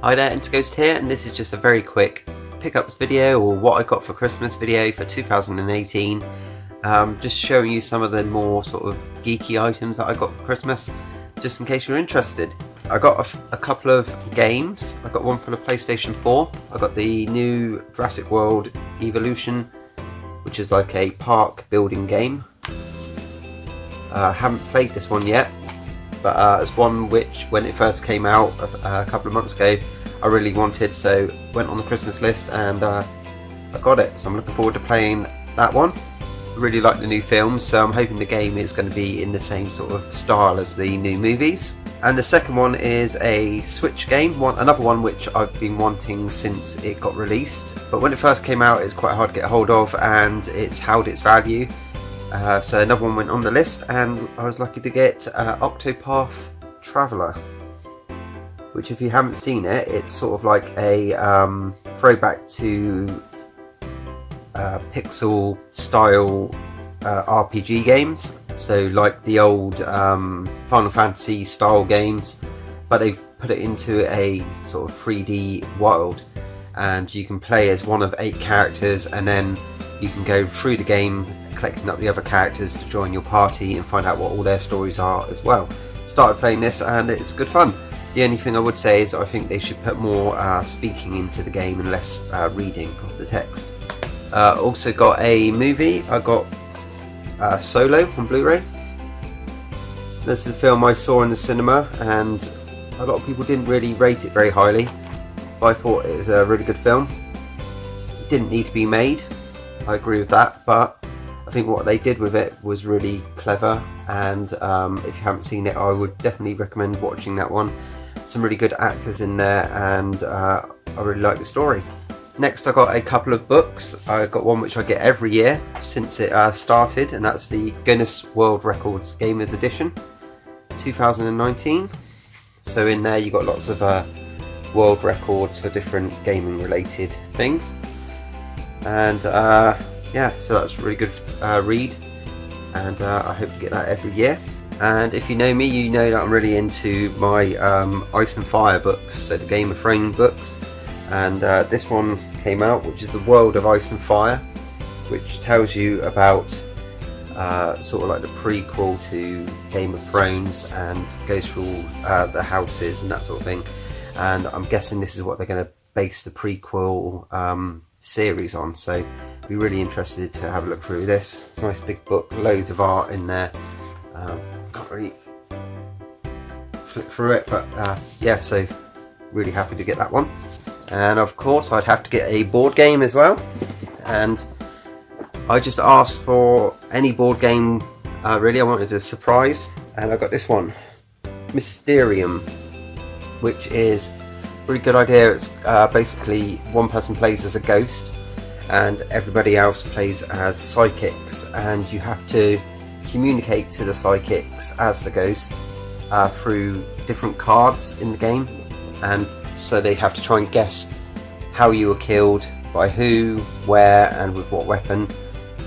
Hi there, interghost here, and this is just a very quick pickups video, or what I got for Christmas video for 2018. Just showing you some of the more sort of geeky items that I got for Christmas, just in case you're interested. I got a couple of games. I got one for the PlayStation 4. I got the new Jurassic World Evolution, which is like a park building game. I haven't played this one yet, but it's one which, when it first came out a couple of months ago, I really wanted, so went on the Christmas list and I got it. So I'm looking forward to playing that one. I really like the new films, so I'm hoping the game is going to be in the same sort of style as the new movies. And the second one is a Switch game, another one which I've been wanting since it got released. But when it first came out, it's quite hard to get a hold of, and it's held its value. So another one went on the list, and I was lucky to get Octopath Traveler, which, if you haven't seen it, it's sort of like a throwback to pixel style RPG games. So like the old Final Fantasy style games, but they've put it into a sort of 3D world, and you can play as one of 8 characters, and then you can go through the game collecting up the other characters to join your party and find out what all their stories are as well. Started playing this and it's good fun. The only thing I would say is I think they should put more speaking into the game and less reading of the text. Also got a movie. I got Solo on Blu-ray. This is a film I saw in the cinema, and a lot of people didn't really rate it very highly, but I thought it was a really good film. It didn't need to be made, I agree with that, but I think what they did with it was really clever, and if you haven't seen it, I would definitely recommend watching that one. Some really good actors in there, and I really like the story. Next, I got a couple of books. I got one which I get every year since it started, and that's the Guinness World Records Gamers Edition 2019. So in there you got lots of world records for different gaming related things, and yeah, so that's a really good read, and I hope to get that every year. And if you know me, you know that I'm really into my Ice and Fire books, so the Game of Thrones books, and this one came out, which is the World of Ice and Fire, which tells you about sort of like the prequel to Game of Thrones, and goes through the houses and that sort of thing. And I'm guessing this is what they're going to base the prequel series on, so I'd be really interested to have a look through this. Nice big book, loads of art in there. Can't really flick through it, but yeah, so really happy to get that one. And of course I'd have to get a board game as well, and I just asked for any board game really. I wanted a surprise, and I got this one, Mysterium, which is a really good idea. It's basically one person plays as a ghost and everybody else plays as psychics, and you have to communicate to the psychics as the ghost through different cards in the game, and so they have to try and guess how you were killed, by who, where, and with what weapon.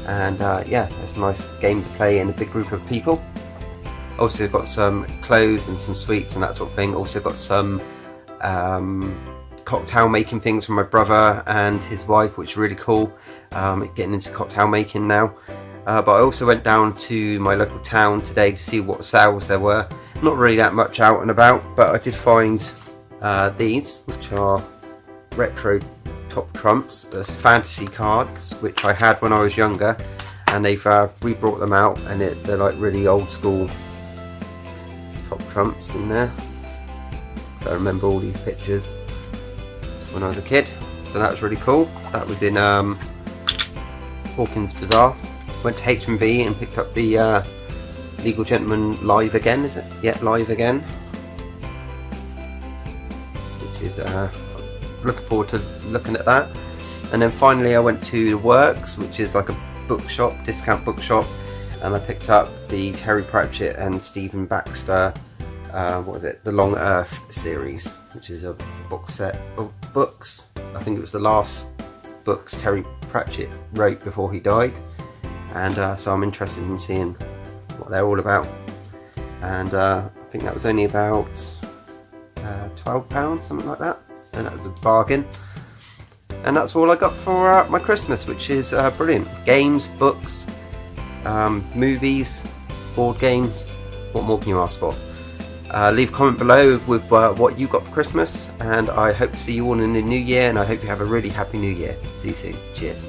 And yeah, it's a nice game to play in a big group of people. Also got some clothes and some sweets and that sort of thing. Also got some cocktail making things from my brother and his wife, which is really cool. Getting into cocktail making now. But I also went down to my local town today to see what sales there were. Not really that much out and about, but I did find these, which are retro top trumps, fantasy cards, which I had when I was younger, and they've re-brought them out, and they're like really old school top trumps in there. So I remember all these pictures when I was a kid, so that was really cool. That was in Hawkins Bazaar. Went to HMV and picked up the Legal Gentleman Live Again, is it? Yeah, Live Again, which is looking forward to looking at that. And then finally I went to the Works, which is like a bookshop, discount bookshop, and I picked up the Terry Pratchett and Stephen Baxter what was it, the Long Earth series, which is a box set of books. I think it was the last books Terry Pratchett wrote before he died, and so I'm interested in seeing what they're all about. And I think that was only about £12, something like that. so that was a bargain. And that's all I got for my Christmas, which is brilliant. Games, books, movies, board games. What more can you ask for? Leave a comment below with what you got for Christmas, and I hope to see you all in the new year, and I hope you have a really happy new year. See you soon. Cheers.